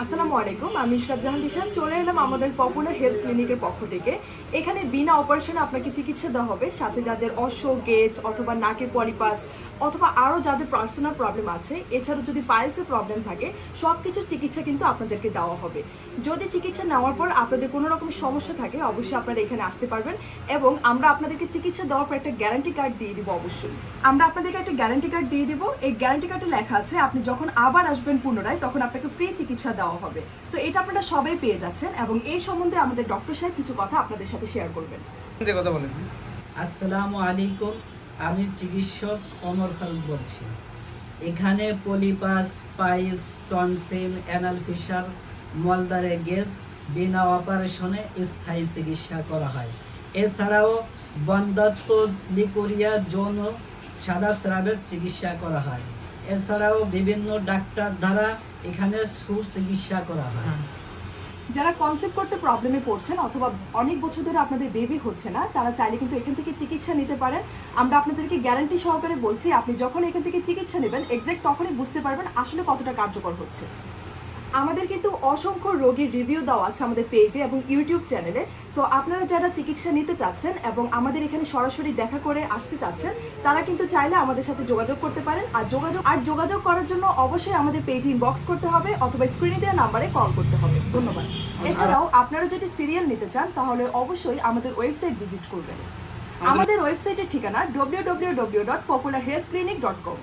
আসসালামু আলাইকুম, আমি ইশরাত জাহান দিশান চলে এলাম আমাদের পপুলার হেলথ ক্লিনিকের পক্ষ থেকে। এখানে বিনা অপারেশনে আপনাকে চিকিৎসা দেওয়া হবে। সাথে যাদের অশ্ব গেজ অথবা নাকের পলিপাস অথবা আরও যাদের পার্সোনাল প্রবলেম আছে, এছাড়াও যদি পাইলসের প্রবলেম থাকে, সব কিছুর চিকিৎসা কিন্তু আপনাদেরকে দেওয়া হবে। যদি চিকিৎসা নেওয়ার পর আপনাদের কোনো রকম সমস্যা থাকে, অবশ্যই আপনারা এখানে আসতে পারবেন এবং আমরা আপনাদেরকে চিকিৎসা দেওয়ার পর একটা গ্যারান্টি কার্ড দিয়ে দিব। অবশ্যই আমরা আপনাদেরকে একটা গ্যারান্টি কার্ড দিয়ে দিব। এই গ্যারান্টি কার্ডে লেখা আছে আপনি যখন আবার আসবেন পুনরায়, তখন আপনাকে ফ্রি চিকিৎসা দেওয়া হবে। সো এটা আপনারা সবাই পেয়ে যাচ্ছেন এবং এই সম্বন্ধে আমাদের ডক্টর সাহেব কিছু কথা আপনাদের সাথে শেয়ার করবেন। কথা বলেন। আসসালামু আলাইকুম, আমি চিকিৎসক অমর ফারুক বলছি। এখানে polypus, piles, tonsil, anal fissure, মলদারে গেজ বিনা অপারেশনে স্থায়ী চিকিৎসা করা হয়। এছাড়াও বন্ধ্যাত্ব, লিকোরিয়া, যৌন সাদা স্রাবের চিকিৎসা করা হয়। এছাড়াও বিভিন্ন ডাক্তার দ্বারা এখানে সুচিকিৎসা করা হয়। যারা কনসেপ্ট করতে প্রবলেমে পড়ছেন অথবা অনেক বছর ধরে আপনাদের বেবি হচ্ছে না, তারা চাইলে কিন্তু এখান থেকে চিকিৎসা নিতে পারেন। আমরা আপনাদেরকে গ্যারান্টি সহকারে বলছি, আপনি যখন এখান থেকে চিকিৎসা নেবেন এক্সাক্ট তখনই বুঝতে পারবেন আসলে কতটা কার্যকর হচ্ছে। আমাদের কিন্তু অসংখ্য রোগীর রিভিউ দেওয়া আছে আমাদের পেজে এবং ইউটিউব চ্যানেলে। সো আপনারা যারা চিকিৎসা নিতে চাচ্ছেন এবং আমাদের এখানে সরাসরি দেখা করে আসতে চাচ্ছেন, তারা কিন্তু চাইলে আমাদের সাথে যোগাযোগ করতে পারেন। আর যোগাযোগ করার জন্য অবশ্যই আমাদের পেজে ইনবক্স করতে হবে অথবা স্ক্রিনে দেওয়া নাম্বারে কল করতে হবে। ধন্যবাদ। এছাড়াও আপনারা যদি সিরিয়াল নিতে চান তাহলে অবশ্যই আমাদের ওয়েবসাইট ভিজিট করবেন। আমাদের ওয়েবসাইটের ঠিকানা www.popularhealthclinic.com।